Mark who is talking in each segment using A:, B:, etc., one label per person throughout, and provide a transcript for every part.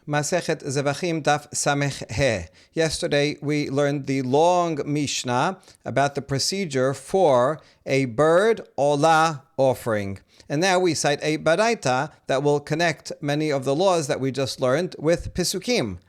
A: Masechet Zevaḥim Daf Samech He. Yesterday we learned the long Mishnah about the procedure for a bird olah offering. And now we cite a baraita that will connect many of the laws that we just learned with Pisukim.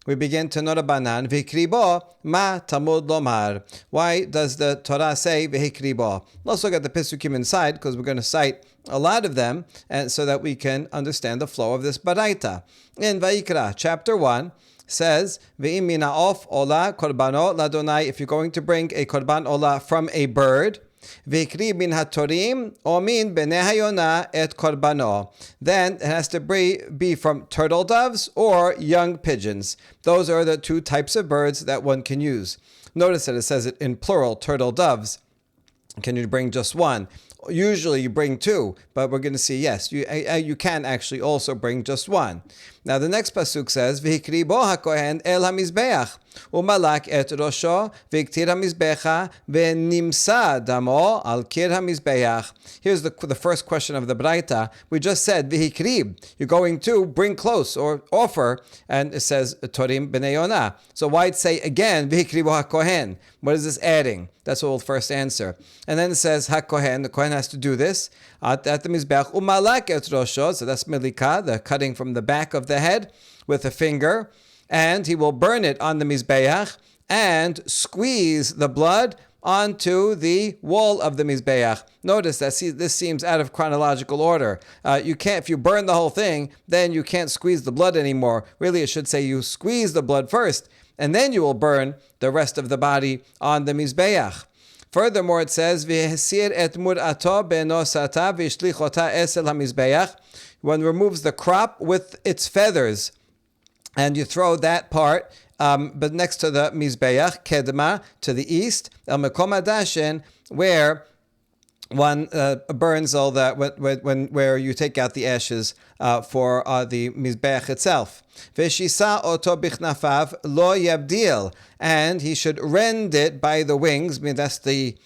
A: We begin to Norabanan, V'hikribo ma Talmud lomar. Why does the Torah say V'hikribo? Let's look at the Pisukim inside, because we're going to cite a lot of them, and so that we can understand the flow of this baraita. In Vayikra, chapter 1, says, V'im mina of olah korbano ladonai. If you're going to bring a korban olah from a bird, V'ikri bin hatorim omin b'nei hayona et korbano. Then it has to be from turtle doves or young pigeons. Those are the two types of birds that one can use. Notice that it says it in plural, turtle doves. Can you bring just one? Usually you bring two, but we're going to see, yes, you can actually also bring just one. Now the next pasuk says, V'hikri bo hakohen el hamizbeach, umalak et rosho, v'iktir hamizbecha, v'nimsa damo al kir hamizbeach. Here's the first question of the Braita. We just said, V'hikri, you're going to bring close or offer, and it says, Torim b'nei yonah. So why'd say again, V'hikri bo hakohen? What is this adding? That's what we'll first answer. And then it says, HaKohen, the Kohen has to do this. At the Mizbeach, umalak et rosho, so that's milika, the cutting from the back of the head with a finger. And he will burn it on the Mizbeach and squeeze the blood onto the wall of the Mizbeach. Notice that this seems out of chronological order. You can't, if you burn the whole thing, then you can't squeeze the blood anymore. Really, it should say you squeeze the blood first, and then you will burn the rest of the body on the Mizbeach. Furthermore, it says, V'hesir et mur'ato be'nosata v'ishlichota esel hamizbeach. One removes the crop with its feathers, and you throw that part, but next to the mizbeach, kedma, to the east, el mekom hadashen, where one burns all that where you take out the ashes for the mizbeach itself. V'shisa oto bichnafav lo yabdil, and he should rend it by the wings. I mean, that's the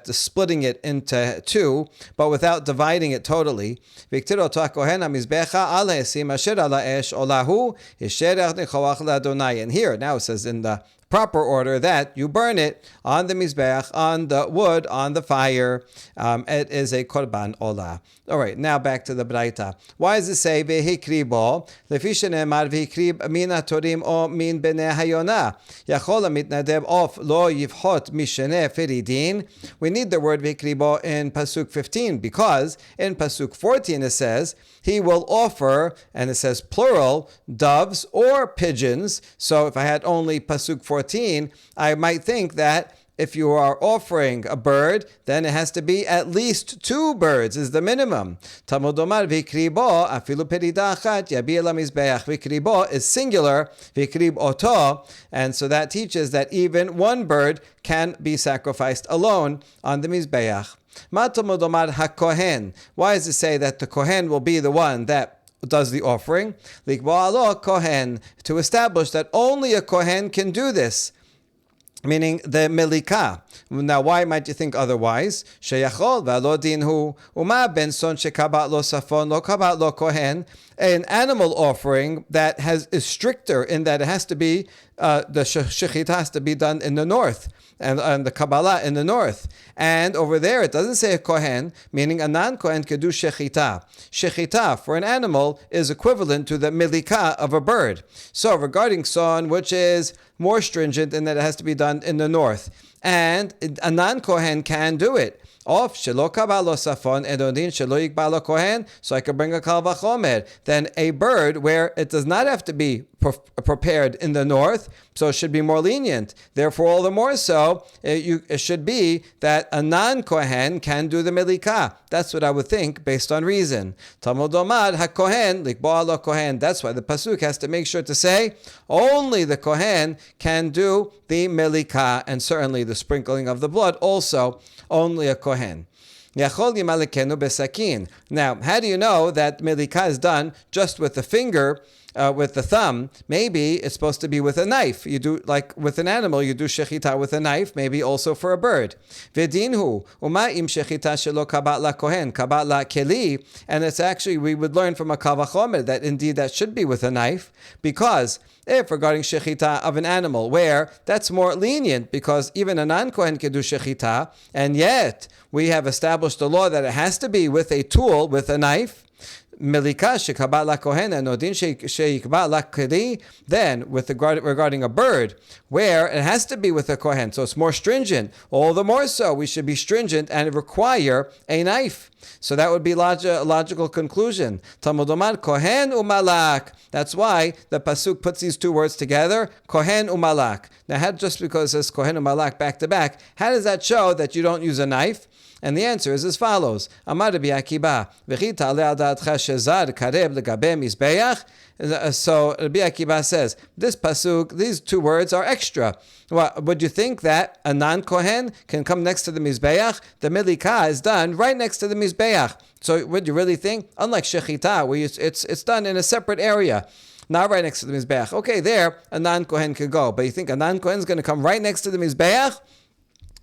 A: splitting it into two, but without dividing it totally. V'iktir oto hakohen hamizbecha al hesim asher ala esh olahu yisherach nechoach laDonai. And here now it says in the proper order that you burn it on the mizbeach, on the wood, on the fire. It is a korban olah. All right, now back to the Braita. Why does it say v'hikri bo? Lefi shenemar v'hikri min hatorim o min b'nei hayona. Yachol hamitnadev of lo yivchot misheneh firidin. We need the word v'hikri bo in pasuk 15 because in pasuk 14 it says he will offer, and it says plural, doves or pigeons. So if I had only pasuk 14, I might think that if you are offering a bird, then it has to be at least two birds is the minimum. Talmud omar v'ikribo afilu perida achat yabi el hamizbeach. V'ikribo is singular, v'ikrib oto, and so that teaches that even one bird can be sacrificed alone on the mizbeach. Ma Talmud omar hakohen. Why does it say that the kohen will be the one that does the offering? Likbo alo kohen, to establish that only a kohen can do this, meaning the melika. Now, why might you think otherwise? Sheyachol v'alo dinhu uma ben son shekabat lo safon lo kabat lo kohen. An animal offering that is stricter in that it has to be the shechita has to be done in the north, and the Kabbalah in the north. And over there, it doesn't say a kohen, meaning a non-kohen could do shechita. Shechita for an animal is equivalent to the milika of a bird. So regarding son, which is more stringent in that it has to be done in the north, and a non-kohen can do it. Of shelo kabalo safon edodin shelo yikbalo kohen, so I could bring a kal vachomer. Then a bird where it does not have to be prepared in the north, so it should be more lenient. Therefore, all the more so, it should be that a non-kohen can do the melika. That's what I would think based on reason. Talmud omar hakohen likbo alo kohen. That's why the pasuk has to make sure to say only the kohen can do the melika, and certainly the sprinkling of the blood also only a kohen. Yachol yimalekenu besakin. Now, how do you know that milika is done just with the finger, with the thumb? Maybe it's supposed to be with a knife. You do, like with an animal, you do shechita with a knife, maybe also for a bird. V'dinhu, uma im shechita shelo kabat la kohen, kabat la keli. And it's actually, we would learn from a kal vachomer that indeed that should be with a knife, because if regarding shechita of an animal, where that's more lenient, because even a non-kohen can do shechita, and yet we have established the law that it has to be with a tool, with a knife. Milika shekabat la kohen and nodin sheikbat la keli. Then, with regarding a bird, where it has to be with a kohen, so it's more stringent. All the more so, we should be stringent and require a knife. So that would be a logical conclusion. Talmud omar kohen umalak. That's why the pasuk puts these two words together, kohen umalak. Now, just because it says kohen umalak back to back, how does that show that you don't use a knife? And the answer is as follows. Amar Rabbi Akiba, v'chi ta'aleh al da'atcha shezar kareb legabe mizbeach. So Rabbi Akiba says, this pasuk, these two words are extra. Well, would you think that a non-kohen can come next to the mizbeach? The milika is done right next to the mizbeach. So would you really think? Unlike shechita, where it's done in a separate area, not right next to the mizbeach. Okay, there a non-kohen could go, but you think a non-kohen is going to come right next to the mizbeach?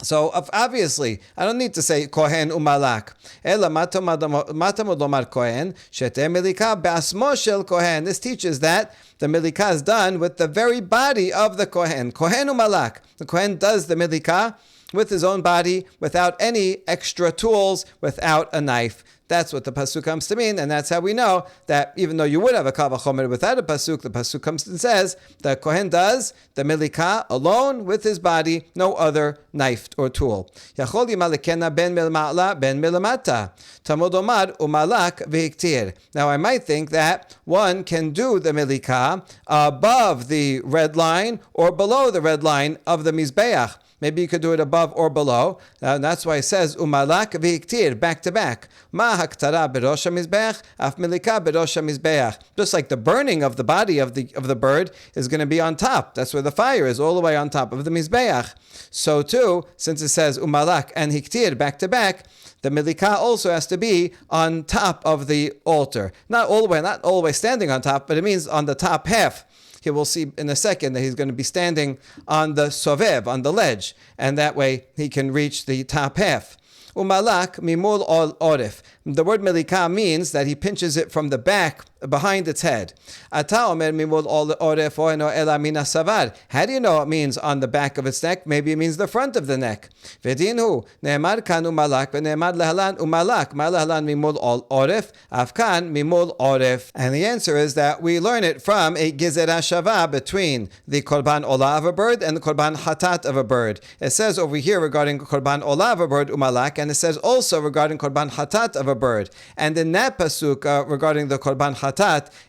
A: So obviously, I don't need to say kohen umalak. Ela matamud lomar kohen shete milika be'asmo shel kohen. This teaches that the milika is done with the very body of the kohen. Kohen umalak. The kohen does the milika with his own body, without any extra tools, without a knife. That's what the pasuk comes to mean, and that's how we know that even though you would have a kal vachomer without a pasuk, the pasuk comes and says the kohen does the milika alone with his body, no other knife or tool. Yachol yimalekena ben milma'ala ben milamata. Talmud omar umalak v'hiktir. Now I might think that one can do the milika above the red line or below the red line of the mizbeach. Maybe you could do it above or below. And that's why it says umalak v'hiktir, back to back. Ma haktara berosh hamizbeach, af milika berosh hamizbeach. Just like the burning of the body of the bird is going to be on top. That's where the fire is, all the way on top of the mizbeach. So too, since it says umalak and hiktir back to back, the milika also has to be on top of the altar. Not all the way standing on top, but it means on the top half. Here we'll see in a second that he's going to be standing on the sovev, on the ledge, and that way he can reach the top half. Umalak mimul orif. The word milika means that he pinches it from the back, behind its head. Ata omer mimul orif oeno ela mina savar. How do you know it means on the back of its neck? Maybe it means the front of the neck. Vedinhu ne'emar kan umalak ve'ne'emar lehalan umalak. Ma lehalan mimul orif, afkan mimul orif. And the answer is that we learn it from a gizera shava between the korban olah of a bird and the korban hatat of a bird. It says over here regarding korban olah of a bird umalak, and it says also regarding korban hatat of a bird. And in that pasuk regarding the korban hatat,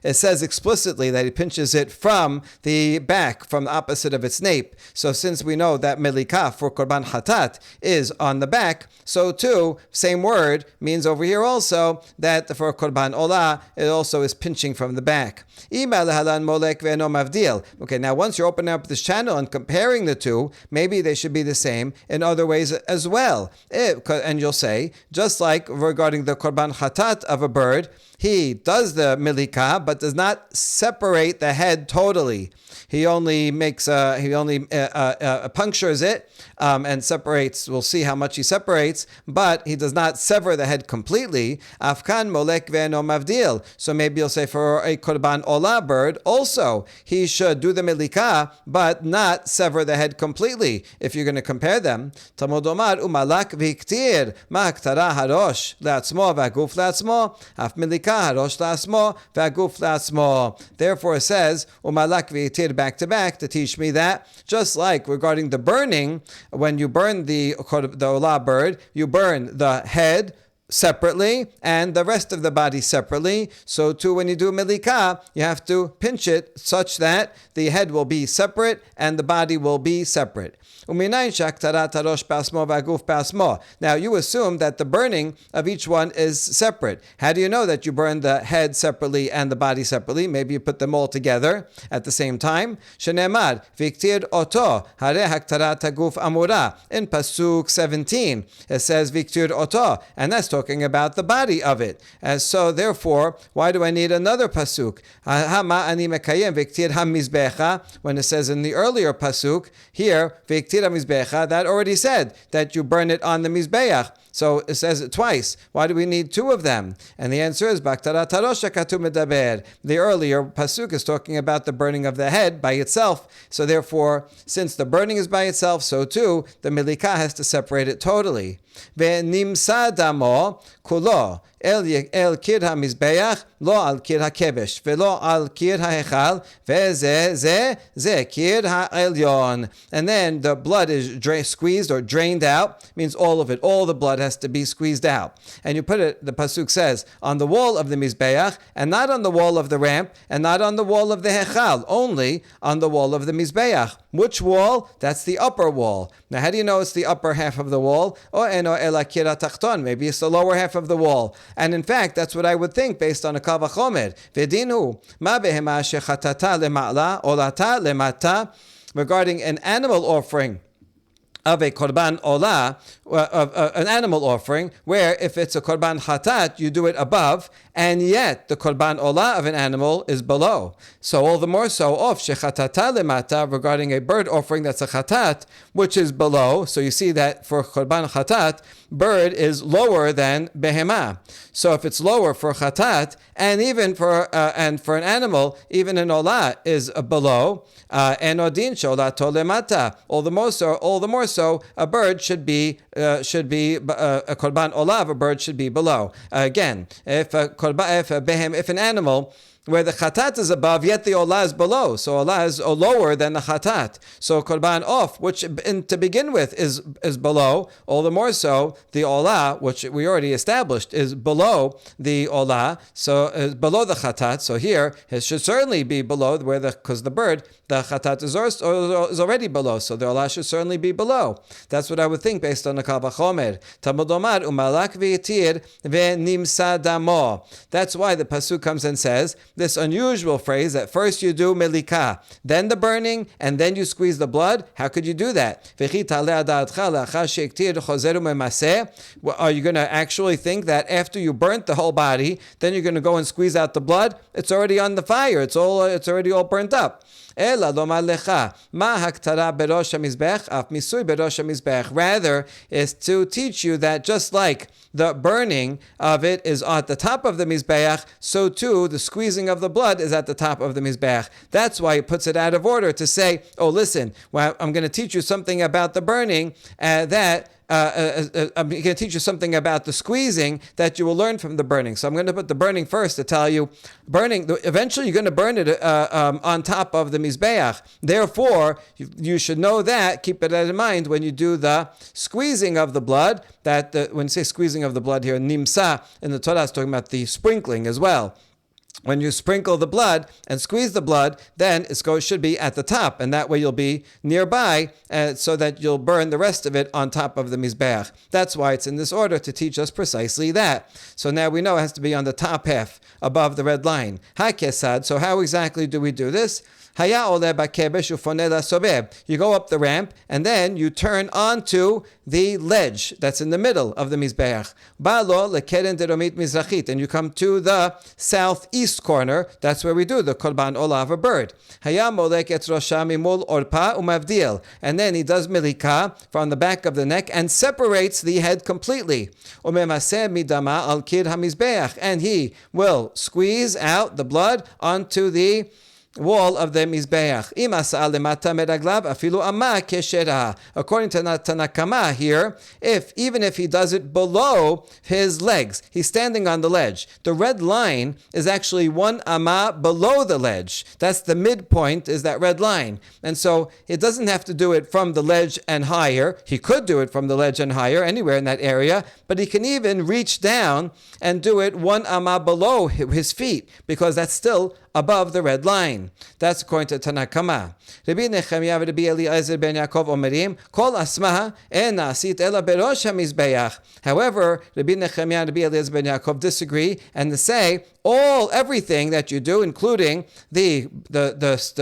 A: it says explicitly that he pinches it from the back, from the opposite of its nape. So since we know that milika for korban hatat is on the back, so too, same word means over here also that for korban olah, it also is pinching from the back. Okay, now once you're opening up this channel and comparing the two, maybe they should be the same in other ways as well. And you'll say, just like regarding the korban hatat of a bird, he does the milika, but does not separate the head totally. He only punctures it and separates. We'll see how much he separates, but he does not sever the head completely. Afkan molek ve'eno mavdil. So maybe you'll say for a korban olah bird, also he should do the milika, but not sever the head completely. If you're going to compare them, Talmud omar umalak v'hiktir ma haktara harosh le'atzmo v'aguf le'atzmo af milika harosh le'atzmo v'aguf le'atzmo. Therefore it says umalak v'hiktir back to back to teach me that just like regarding the burning, when you burn the olah bird, you burn the head, separately and the rest of the body separately. So too, when you do milika, you have to pinch it such that the head will be separate and the body will be separate. Now you assume that the burning of each one is separate. How do you know that you burn the head separately and the body separately? Maybe you put them all together at the same time. Shenemar viktir oto hare haktarat haguf amura. In pasuk 17, it says viktir oto, and that's talking about the body of it. And so therefore, why do I need another pasuk? Hama ani mekayem viktir hamizbecha. When it says in the earlier pasuk here viktir hamizbecha, that already said that you burn it on the mizbeach. So it says it twice. Why do we need two of them? And the answer is Baktarat Harosha Katu Medaber. The earlier pasuk is talking about the burning of the head by itself. So therefore, since the burning is by itself, so too the milika has to separate it totally. Ve'nimsa damo kulo el kir hamizbeach lo al kir hakebesh velo al kir hahechal ve'ze kir ha'elyon. And then the blood is squeezed or drained out. Means all of it. All the blood has to be squeezed out. And you put it, the pasuk says, on the wall of the mizbeach, and not on the wall of the ramp, and not on the wall of the hechal, only on the wall of the mizbeach. Which wall? That's the upper wall. Now, how do you know it's the upper half of the wall? Maybe it's the lower half of the wall. And in fact, that's what I would think based on a kal vachomer. V'dinu ma behema shechatata lema'la olata lemata, regarding an animal offering of a korban olah, an animal offering, where if it's a korban chatat, you do it above, and yet the korban olah of an animal is below. So all the more so, of shechatata lemata, regarding a bird offering that's a chatat, which is below. So you see that for korban chatat, bird is lower than behema. So if it's lower for chatat, and even for an animal, even an olah is below. Enodin sholato lemata. All the more so, a bird should be a korban olah of a bird should be below. Again, if an animal where the chatat is above, yet the olah is below. So olah is lower than the chatat. So korban off, which to begin with is below, all the more so the olah, which we already established, is below the olah, so is below the chatat. So here it should certainly be below because the bird, the chatat is already below, so the olah should certainly be below. That's what I would think based on the kal vachomer. Talmud omar umalak v'yitir ve'nimsa damo. That's why the pasuk comes and says this unusual phrase that first you do milika, then the burning, and then you squeeze the blood. How could you do that? Are you going to actually think that after you burnt the whole body, then you're going to go and squeeze out the blood? It's already on the fire. It's already all burnt up. Rather, is to teach you that just like the burning of it is at the top of the mizbeach, so too the squeezing of the blood is at the top of the mizbeach. That's why it puts it out of order to say, oh, listen, well, I'm going to teach you something about the burning I'm going to teach you something about the squeezing that you will learn from the burning. So I'm going to put the burning first to tell you, eventually you're going to burn it on top of the mizbeach. Therefore, you should know that, keep it in mind when you do the squeezing of the blood, that when you say squeezing of the blood here, nimsa, in the Torah is talking about the sprinkling as well. When you sprinkle the blood and squeeze the blood, then it should be at the top, and that way you'll be nearby, so that you'll burn the rest of it on top of the mizbeach. That's why it's in this order, to teach us precisely that. So now we know it has to be on the top half, above the red line. Ha-kesad, so how exactly do we do this? You go up the ramp, and then you turn onto the ledge that's in the middle of the mizbeach. And you come to the southeast corner. That's where we do the korban olah of a bird. And then he does milika from the back of the neck and separates the head completely. And he will squeeze out the blood onto the wall of the Mizbeach. According to Tanakama here, even if he does it below his legs, he's standing on the ledge. The red line is actually 1 amah below the ledge. That's the midpoint, is that red line. And so it doesn't have to do it from the ledge and higher. He could do it from the ledge and higher, anywhere in that area, but he can even reach down and do it 1 amah below his feet, because that's still above the red line. That's according to Tanakama. Rabbi Nechemia Rabbi Eliezer ben Yaakov omerim kol asmaha en naasit ela berosh hamizbeach. However, Rabbi Nechemia and Rabbi Eliezer ben Yaakov disagree, and they say everything that you do, including the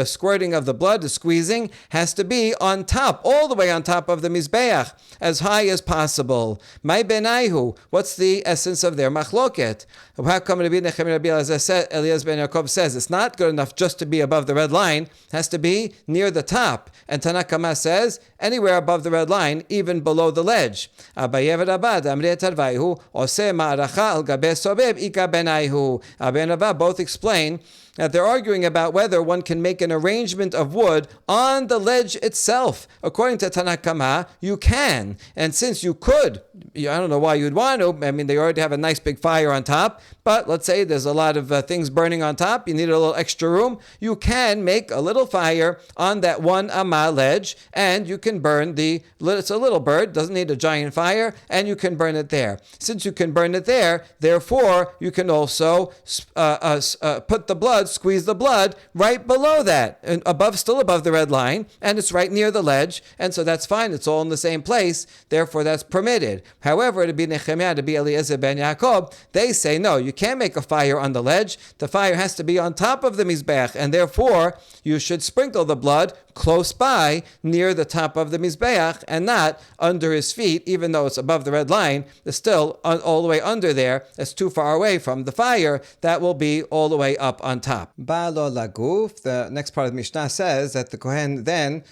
A: squirting of the blood, the squeezing, has to be on top, all the way on top of the mizbeach, as high as possible. My benaihu. What's the essence of their machloket? How come Rabbi Nechemia Rabbi Eliezer ben Yaakov says it's not good enough just to be above the red line, it has to be near the top, and Tanakama says anywhere above the red line, even below the ledge. Abaye v'Rabba amrei tarvaihu oseh ma'aracha al gabe sobeb ika benaihu. Abba and Rabba both explain that they're arguing about whether one can make an arrangement of wood on the ledge itself. According to Tanakama, you can. And since you could, I don't know why you'd want to. I mean, they already have a nice big fire on top. But let's say there's a lot of things burning on top. You need a little extra room. You can make a little fire on that 1 amah ledge, and you can burn it's a little bird, doesn't need a giant fire, and you can burn it there. Since you can burn it there, therefore, you can also put the blood, squeeze the blood right below that, and still above the red line, and it's right near the ledge, and so that's fine. It's all in the same place, therefore that's permitted. However, Rabbi Nechemia, Rabbi Eliezer ben Yaakov, they say no, you can't make a fire on the ledge. The fire has to be on top of the mizbeach, and therefore you should sprinkle the blood close by, near the top of the mizbeach, and not under his feet, even though it's above the red line. It's still all the way under there. It's too far away from the fire. That will be all the way up on top. Ba'alo laguf, the next part of the Mishnah says that the Kohen then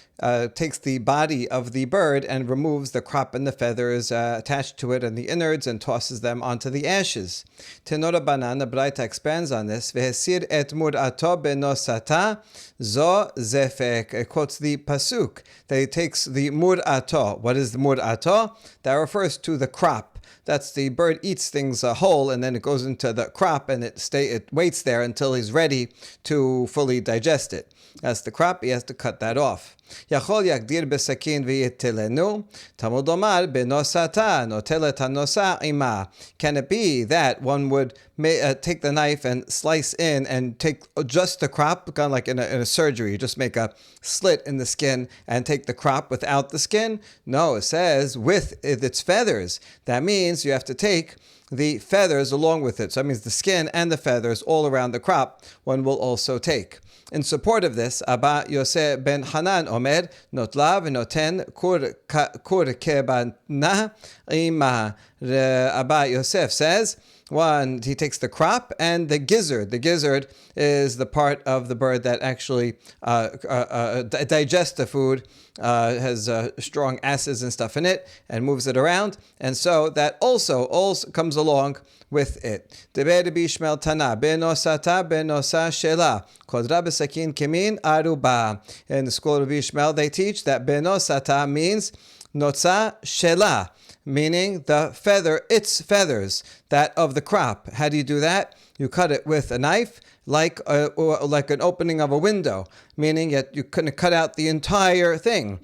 A: takes the body of the bird and removes the crop and the feathers attached to it and the innards and tosses them onto the ashes. Tenora Banan, the Braita expands on this. Vehesir et mur'ato benosata zo zefek. It quotes the pasuk that he takes the mur'ato. What is the mur'ato? That refers to the crop. That's the bird eats things whole, and then it goes into the crop, and it waits there until he's ready to fully digest it. That's the crop. He has to cut that off. Yachol yagdir besakin v'yitelenu Talmud omar benosata notelet hanosa ima. Can it be that one would take the knife and slice in and take just the crop, kind of like in a surgery? You just make a slit in the skin and take the crop without the skin? No, it says with its feathers. That means you have to take the feathers along with it. So that means the skin and the feathers all around the crop one will also take. In support of this, Abba Yosef ben Hanan omer notla v'noten kur kebana ima. Abba Yosef says, he takes the crop and the gizzard. The gizzard is the part of the bird that actually digests the food, has strong acids and stuff in it, and moves it around. And so that also comes along with it. Deber bishmel tana benosata benosa shela kodra besakin kemin aruba. In the school of Ishmael, they teach that benosata means notza shela, meaning its feathers, that of the crop. How do you do that? You cut it with a knife, like an opening of a window, meaning that you couldn't cut out the entire thing.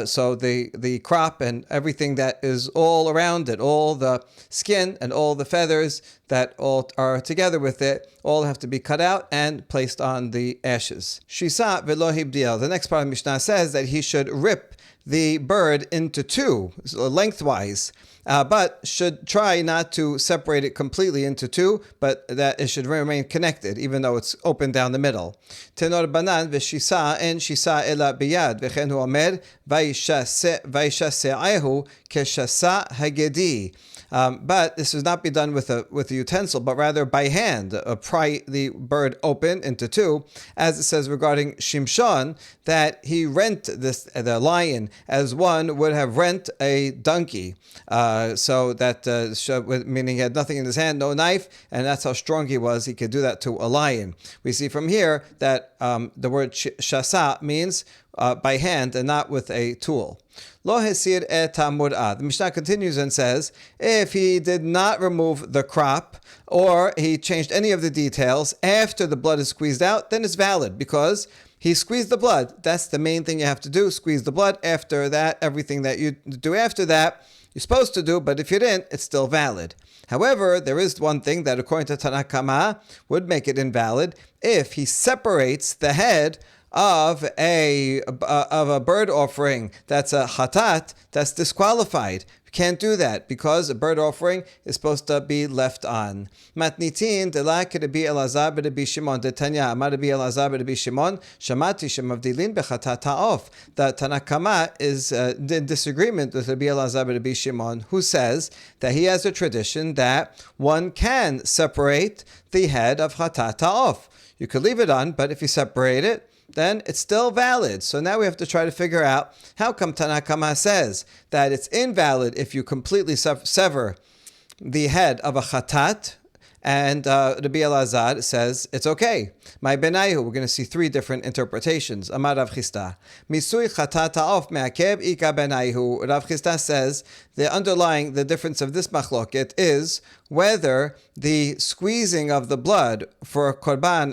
A: So the crop and everything that is all around it, all the skin and all the feathers that all are together with it, all have to be cut out and placed on the ashes. Shisa v'lo hibdiel. The next part of Mishnah says that he should rip the bird into two, lengthwise, but should try not to separate it completely into two, but that it should remain connected, even though it's open down the middle. Tenor banan v'shisa en shisa ela biyad v'chen hu omer v'yishase'ehu keshasa hagedi. But this does not be done with a utensil, but rather by hand. Pry the bird open into two, as it says regarding Shimshon, that he rent the lion as one would have rent a donkey. So that meaning he had nothing in his hand, no knife, and that's how strong he was. He could do that to a lion. We see from here that the word shasa means by hand and not with a tool. Lo hesir et hamur'ah. The Mishnah continues and says, if he did not remove the crop or he changed any of the details after the blood is squeezed out, then it's valid because he squeezed the blood. That's the main thing you have to do, squeeze the blood. After that, everything that you do after that, you're supposed to do, but if you didn't, it's still valid. However, there is one thing that according to Tanna Kama would make it invalid if he separates the head of a bird offering that's a chatat, that's disqualified. Can't do that because a bird offering is supposed to be left on. Matnitin delak Rabbi Elazar b'Rabbi Shimon detanya amar Rabbi Elazar b'Rabbi Shimon shamati shemavdilin bechatat ha'of. The Tanna Kama is in disagreement with Rabbi Elazar b'Rabbi Shimon, who says that he has a tradition that one can separate the head of chatat ha'of. You could leave it on, but if you separate it, then it's still valid. So now we have to try to figure out how come Tanna Kama says that it's invalid if you completely sever the head of a chatat, and Rabbi Elazar says it's okay. My benayu, we're going to see three different interpretations. Amar Rav Chisda, misui chatat ha'of me'akev ika benayu. Rav Chisda says the difference of this machloket is whether the squeezing of the blood for a korban,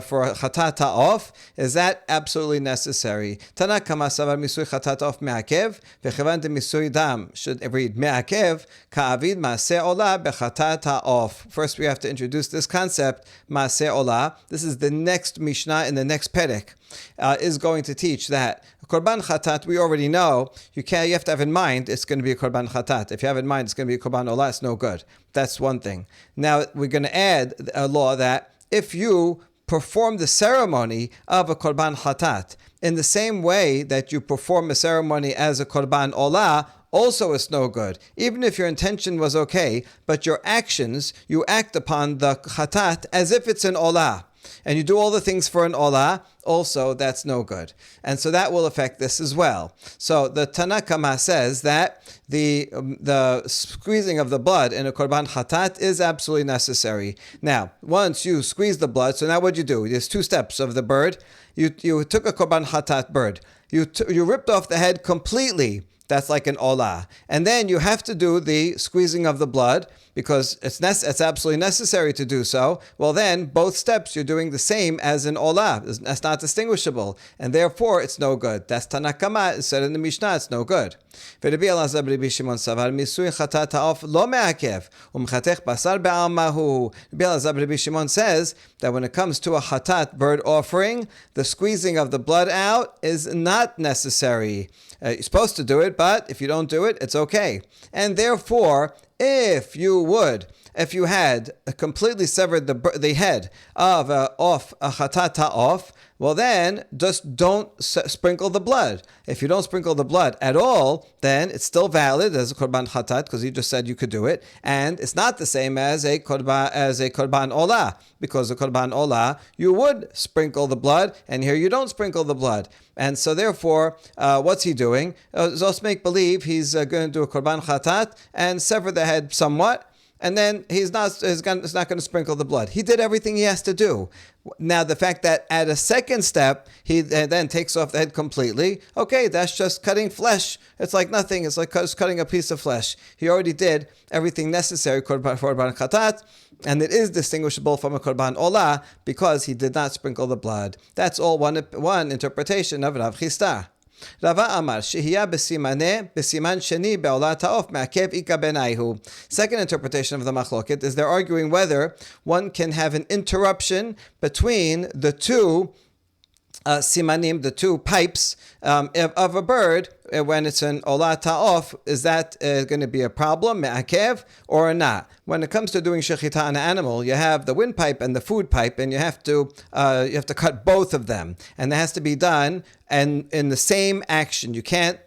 A: for a chatat ha'of, is that absolutely necessary. Tana kama savar misui chatat ha'of me'akev, v'chevan de misui dam should read me'akev ka'avid ma'aseh olah bechatat ha'of. First, we have to introduce this concept, ma'aseh olah. This is the next Mishnah in the next Perek. Is going to teach that korban chatat, we already know, you have to have in mind it's going to be a korban chatat. If you have in mind it's going to be a korban olah, it's no good. That's one thing. Now we're going to add a law that if you perform the ceremony of a korban chatat in the same way that you perform a ceremony as a korban olah, also it's no good. Even if your intention was okay, but your actions, you act upon the chatat as if it's an olah, and you do all the things for an olah, also that's no good. And so that will affect this as well. So the Tanna Kama says that the squeezing of the blood in a korban chatat is absolutely necessary. Now, once you squeeze the blood, so now what you do? There's two steps of the bird. You took a korban chatat bird. You ripped off the head completely. That's like an olah. And then you have to do the squeezing of the blood because it's absolutely necessary to do so. Well then, both steps you're doing the same as an olah. That's not distinguishable. And therefore, it's no good. That's Tanna Kama. It said in the Mishnah, it's no good. Rabbi Elazar b'Rabbi Shimon savar misui chatat ha'of lo me'akev umchatech basar be'almahu. Rabbi Elazar b'Rabbi Shimon says that when it comes to a chatat bird offering, the squeezing of the blood out is not necessary. You're supposed to do it, but if you don't do it, it's okay. And therefore, if you had completely severed the head of a chatat ha'of, well then, just don't sprinkle the blood. If you don't sprinkle the blood at all, then it's still valid as a korban chatat because you just said you could do it, and it's not the same as a korban olah, because a korban olah you would sprinkle the blood, and here you don't sprinkle the blood, and so therefore, what's he doing? Just make believe he's going to do a korban chatat and sever the head somewhat. And then he's not going to sprinkle the blood. He did everything he has to do. Now, the fact that at a second step, he then takes off the head completely, okay, that's just cutting flesh. It's like nothing. It's like just cutting a piece of flesh. He already did everything necessary for korban chatat, and it is distinguishable from a korban olah because he did not sprinkle the blood. That's all one interpretation of Rav Chisda. Rava Amar, Shehiyah b'siman sheni be'olat ha'of me'akev ika benayhu. Second interpretation of the machloket is they're arguing whether one can have an interruption between the two simanim, the two pipes of a bird, when it's an olah ta'of, is that going to be a problem, me'akev, or not? When it comes to doing shechita on an animal, you have the windpipe and the food pipe, and you have to cut both of them, and that has to be done and in the same action. You can't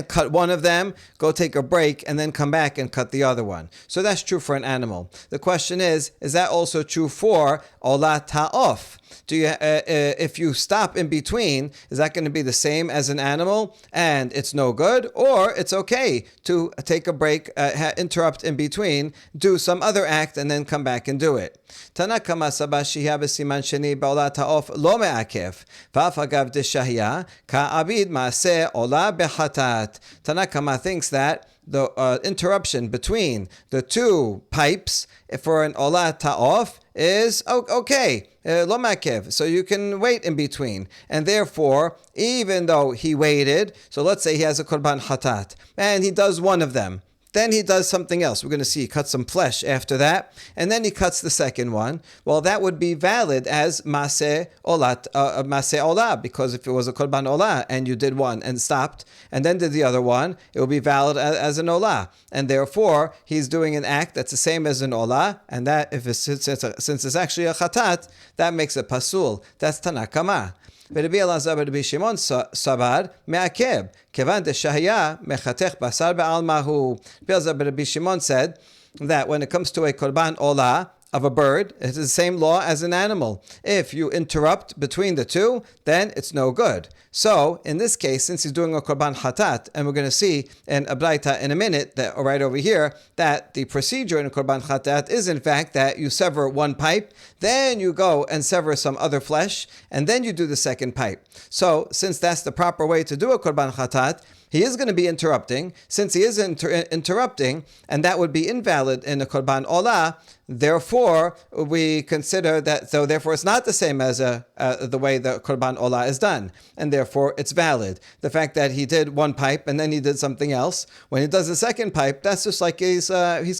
A: cut one of them, go take a break, and then come back and cut the other one. So that's true for an animal. The question is that also true for olah ta'of? If you stop in between, is that going to be the same as an animal and it's no good, or it's okay to take a break, interrupt in between, do some other act, and then come back and do it? Tanakama sabah shihya b'siman sheni ba'olah ta'of lo me'akev v'af agav deshahya ka'abid ma'aseh olah bechatat. Tanakama thinks that the interruption between the two pipes for an olah ta'of is okay, lo ma'akev, so you can wait in between. And therefore, even though he waited, so let's say he has a korban hatat, and he does one of them, then he does something else. We're going to see he cuts some flesh after that, and then he cuts the second one. Well, that would be valid as maseh olah, because if it was a korban olah and you did one and stopped and then did the other one, it will be valid as an olah. And therefore, he's doing an act that's the same as an olah, and that since it's actually a chatat, that makes it pasul. That's Tanakama. ורבי אלעזר ורבי שמעון סבר מעכב, כיוון דשהיה מחתך בשר בעלמא הוא. רבי אלעזר ורבי שמעון said that when it comes to a korban olah of a bird, it is the same law as an animal. If you interrupt between the two, then it's no good. So, in this case, since he's doing a korban hatat, and we're going to see in a braita in a minute, that right over here, that the procedure in a korban hatat is in fact that you sever one pipe, then you go and sever some other flesh, and then you do the second pipe. So, since that's the proper way to do a korban hatat, he is going to be interrupting. Since he is interrupting, and that would be invalid in a korban olah, therefore we consider that. So therefore, it's not the same as the way the korban olah is done, and therefore it's valid. The fact that he did one pipe and then he did something else, when he does the second pipe, that's just like he's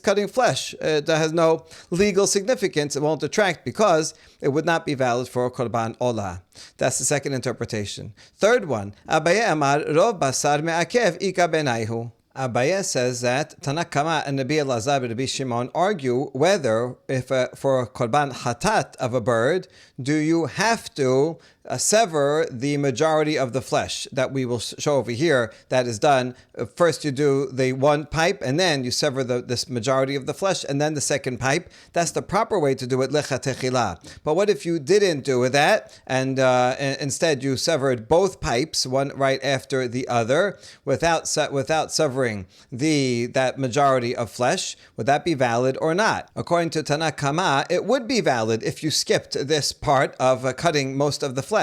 A: cutting flesh. It has no legal significance. It won't detract because it would not be valid for a korban olah. That's the second interpretation. Third one, Abaye amar rov basar me'akev ika benayhu. Abaye says that Tanakama and Rabbi Elazar and Rabbi Shimon argue whether, if for a korban hatat of a bird, do you have to sever the majority of the flesh that we will show over here that is done. First you do the one pipe and then you sever this majority of the flesh and then the second pipe. That's the proper way to do it, lecha techila. But what if you didn't do that and instead you severed both pipes, one right after the other, without severing that majority of flesh? Would that be valid or not? According to Tanakama, it would be valid if you skipped this part of cutting most of the flesh.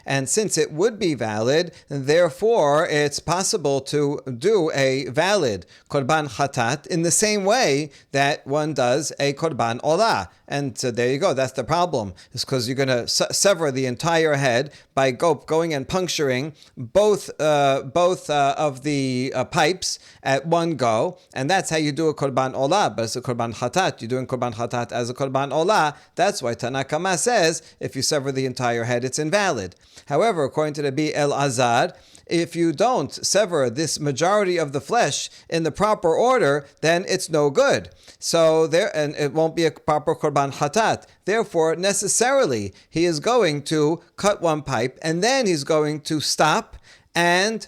A: And since it would be valid, therefore it's possible to do a valid korban hatat in the same way that one does a korban olah. And so there you go. That's the problem. It's because you're going to sever the entire head by going and puncturing both of the pipes at one go, and that's how you do a korban olah. But it's a korban hatat. You're doing korban hatat as a korban olah. That's why Tanakama says if you sever the entire head, it's invalid. However, according to Rabbi Elazar, if you don't sever this majority of the flesh in the proper order, then it's no good. So and it won't be a proper korban hatat. Therefore, necessarily, he is going to cut one pipe and then he's going to stop and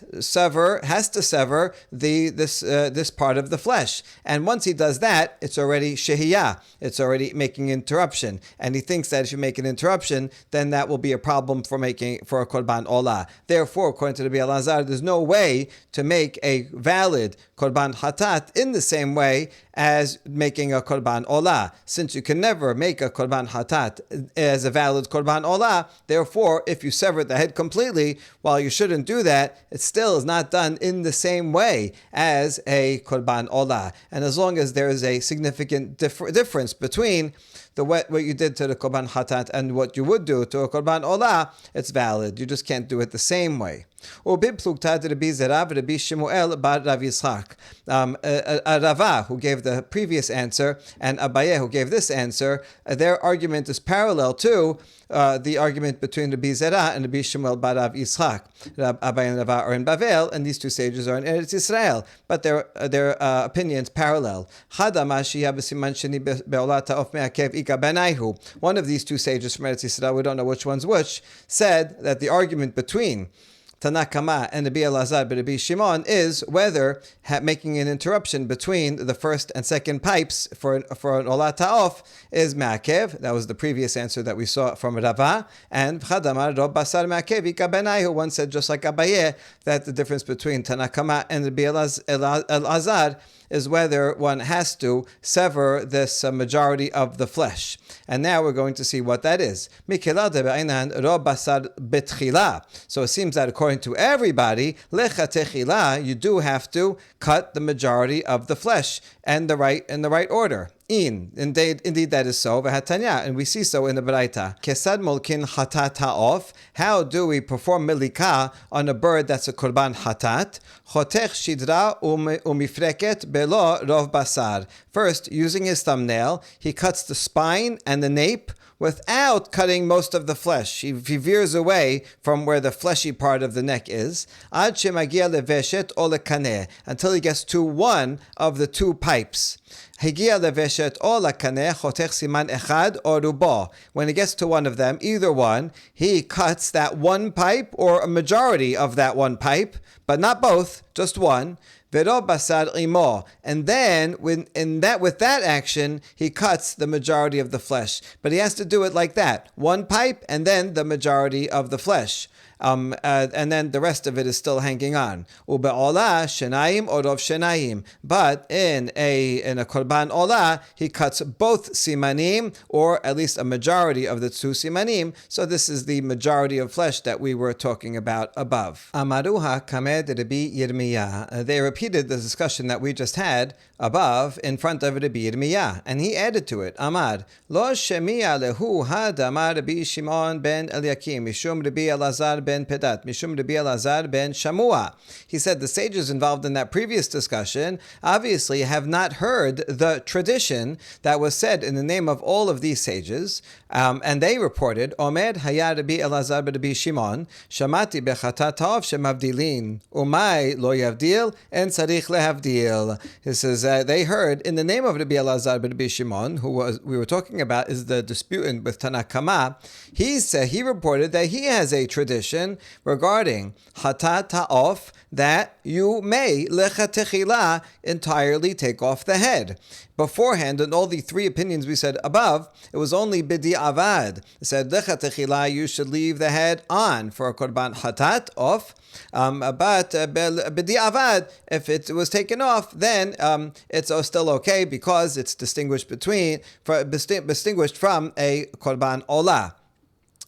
A: has to sever this part of the flesh. And once he does that, it's already shehiyah. It's already making interruption. And he thinks that if you make an interruption, then that will be a problem for a korban olah. Therefore, according to Rabbi Elazar, there's no way to make a valid korban hatat in the same way as making a korban olah. Since you can never make a korban hatat as a valid korban olah, therefore, if you sever the head completely, while you shouldn't do that, it still is not done in the same way as a korban olah. And as long as there is a significant difference between what you did to the korban hatat and what you would do to a korban olah, it's valid. You just can't do it the same way. Ubib Rabbi Zera Rabbi Shemuel bar Rav Yitzchak. Rava, who gave the previous answer, and Abaye, who gave this answer, their argument is parallel to the argument between Rabbi Zera and Rabbi Shemuel bar Rav Yitzchak. Abaye and Rava are in Bavel, and these two sages are in Eretz Yisrael, but their opinions parallel. One of these two sages from Eretz Yisrael, we don't know which one's which, said that the argument between Tanakama and Rabbi Elazar but Rabbi Shimon is whether making an interruption between the first and second pipes for an olah ta'of is ma'akev. That was the previous answer that we saw from Rava. And Chadamar Rob Basar Ma'akev Ika Benai, who once said, just like Abaye, that the difference between Tanakama and Rabbi Elazar is whether one has to sever this majority of the flesh. And now we're going to see what that is. So it seems that according to everybody, you do have to cut the majority of the flesh in the right order. Indeed that is so. And we see so in the Baraita. Kesad molkin hatat ha'of. How do we perform milika on a bird that's a korban hatat? Chotech shidra umifreket belo rov basar. First, using his thumbnail, he cuts the spine and the nape without cutting most of the flesh. He veers away from where the fleshy part of the neck is. Ad shemagia leveshet o lekaneh, until he gets to one of the two pipes. Higia leveshet o lekaneh chotech siman echad o rubo. When he gets to one of them, either one, he cuts that one pipe or a majority of that one pipe, but not both, just one. Vero basar imo, and then with that action, he cuts the majority of the flesh. But he has to do it like that: one pipe, and then the majority of the flesh. And then the rest of it is still hanging on. Ube'olah shenayim orov shenayim. But in a korban olah, he cuts both simanim, or at least a majority of the two simanim. So this is the majority of flesh that we were talking about above. Amaruha kamed Rabbi Yirmiyah. They repeated the discussion that we just had above in front of Rabbi Yirmiyah, and he added to it, Amar, Lo shemiya lehu hadamar Rabbi Shimon ben Eliakim, Mishum Rabbi Elazar ben Pedat, Mishum Rabbi Elazar ben Shamua. He said the sages involved in that previous discussion obviously have not heard the tradition that was said in the name of all of these sages, and they reported, Omer haya Rabbi Elazar ben Rabbi Shimon, Shamati bechatat ta'of shemavdilin, Umay lo yavdil, en tzarich lehavdil. He says, they heard in the name of Rabbi Elazar ben Rabbi Shimon, who we were talking about is the disputant with Tanakama. He reported that he has a tradition regarding hatat ta'of that you may lechatechila entirely take off the head. Beforehand, in all the three opinions we said above, it was only bidi avad. It said lechatechila, you should leave the head on for a korban hatat off. But bidi avad, if it was taken off, then it's still okay because it's distinguished from a korban olah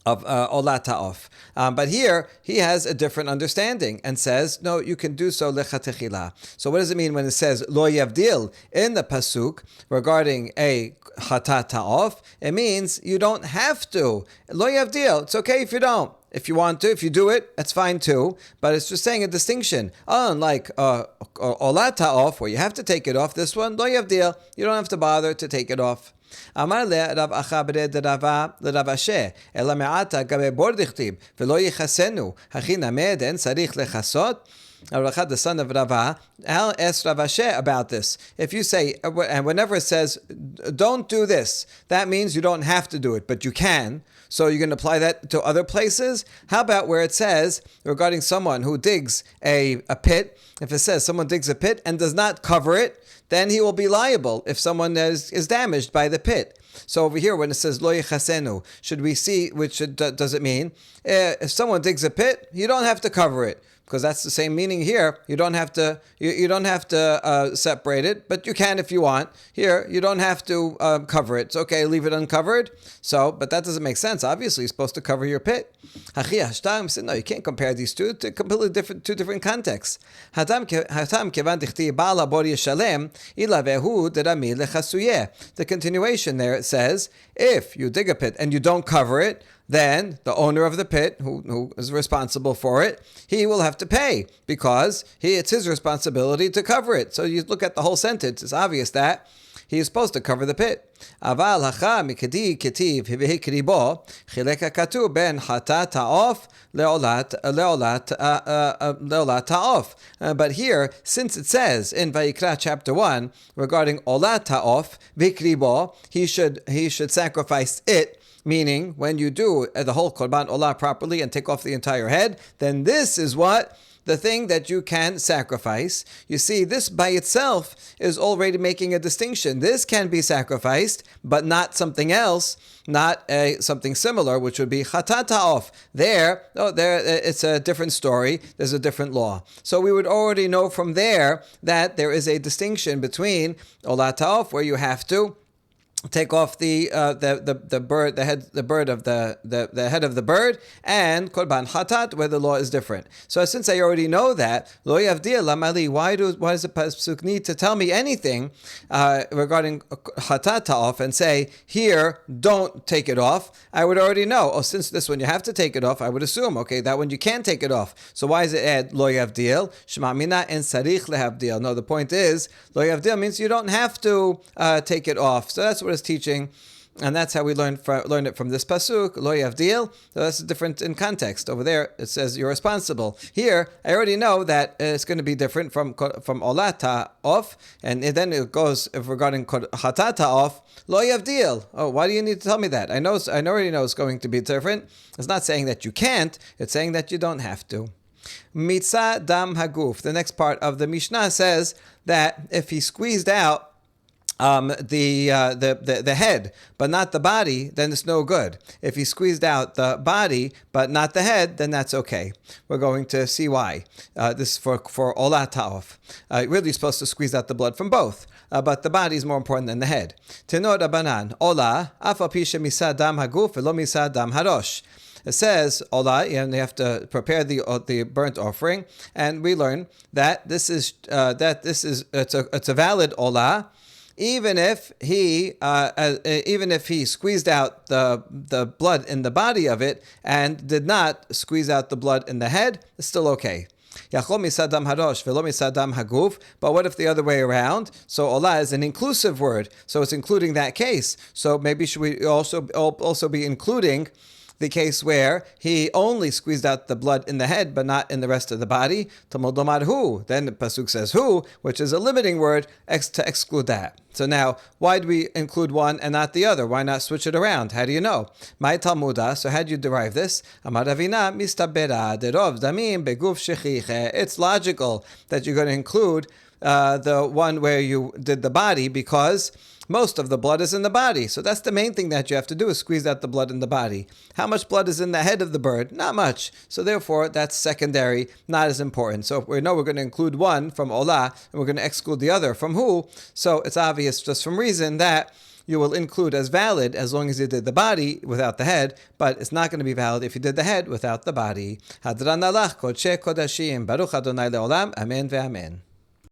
A: of olah ta'of. But here, he has a different understanding and says, no, you can do so lechatechila. So what does it mean when it says lo yavdil in the pasuk regarding a hatat ta'of? It means you don't have to. Lo yavdil, it's okay if you don't. If you want to, if you do it, that's fine too. But it's just saying a distinction. Unlike olah ta'of, where you have to take it off, this one, lo yavdil, you don't have to bother to take it off. Amar le Rav Acha bered Rava le Rav Ashe ela me'ata gabe bor dichtib velo yichasenu hachi named en tzarich lechasot. Rav Acha, the son of Rava, asked Rav Ashe about this. If you say, and whenever it says, don't do this, that means you don't have to do it, but you can. So you're going to apply that to other places? How about where it says, regarding someone who digs a pit, if it says someone digs a pit and does not cover it, then he will be liable if someone is damaged by the pit. So over here, when it says lo yichasenu, should we see, does it mean? If someone digs a pit, you don't have to cover it. Because that's the same meaning here. You don't have to. You don't have to separate it, but you can if you want. Here, you don't have to cover it. It's okay, leave it uncovered. So, but that doesn't make sense. Obviously, you're supposed to cover your pit. No, you can't compare these two to completely two different contexts. The continuation there, it says, if you dig a pit and you don't cover it, then the owner of the pit, who is responsible for it, he will have to pay because it's his responsibility to cover it. So you look at the whole sentence, it's obvious that he is supposed to cover the pit. Aval hacha mikedi ketiv hivehikri bo chilek hakatu ben hata ta'of leolat ta'of. But here, since it says in Vayikra chapter 1 regarding olat ta'of vikri bo, he should sacrifice it. Meaning, when you do the whole korban olah properly and take off the entire head, then this is what the thing that you can sacrifice. You see, this by itself is already making a distinction. This can be sacrificed, but not something else, not something similar, which would be chatat ha'of. There, it's a different story. There's a different law. So we would already know from there that there is a distinction between olat ha'of, where you have to take off the bird, the head of the head of the bird, and korban chatat, where the law is different. So since I already know that, lo yavdil lamali, why does the pasuk need to tell me anything regarding chatat off and say here don't take it off? I would already know. Oh, since this one you have to take it off, I would assume that one you can't take it off. So why is it add lo yavdil? Shema mina en sarich lehavdil. No, the point is lo yavdil means you don't have to take it off. So that's what is teaching, and that's how we learn it from this pasuk, lo yavdil. So that's different in context. Over there it says you're responsible. Here I already know that it's going to be different from olata off, and then it goes regarding hatata off, lo yavdil. Oh, why do you need to tell me that? I already know it's going to be different. It's not saying that you can't, it's saying that you don't have to. Mitzah dam haguf. The next part of the Mishnah says that if he squeezed out the head, but not the body, then it's no good. If he squeezed out the body, but not the head, then that's okay. We're going to see why. This is for olah ta'of. Really, you're supposed to squeeze out the blood from both, but the body is more important than the head. Tenor Rabbanan, olah, afa pisha misa dam haguf, velo misa dam harosh. It says olah, and they have to prepare the burnt offering, and we learn that it's a valid olah. Even if he squeezed out the blood in the body of it and did not squeeze out the blood in the head, it's still okay. But what if the other way around? So olah is an inclusive word, so it's including that case. So maybe should we also be including the case where he only squeezed out the blood in the head but not in the rest of the body? Talmud lomar hu. Then the pasuk says hu, which is a limiting word to exclude that. So now, why do we include one and not the other? Why not switch it around? How do you know? My Talmuda. So how do you derive this? Amar Ravina mistabera derov damim beguf shechiche. It's logical that you're going to include the one where you did the body because most of the blood is in the body. So that's the main thing that you have to do, is squeeze out the blood in the body. How much blood is in the head of the bird? Not much. So therefore, that's secondary, not as important. So if we know we're going to include one from olah, and we're going to exclude the other from hu, so it's obvious just from reason that you will include as valid as long as you did the body without the head, but it's not going to be valid if you did the head without the body. Hadran alach kodshe kodashim, baruch Adonai leolam, amen ve'amen.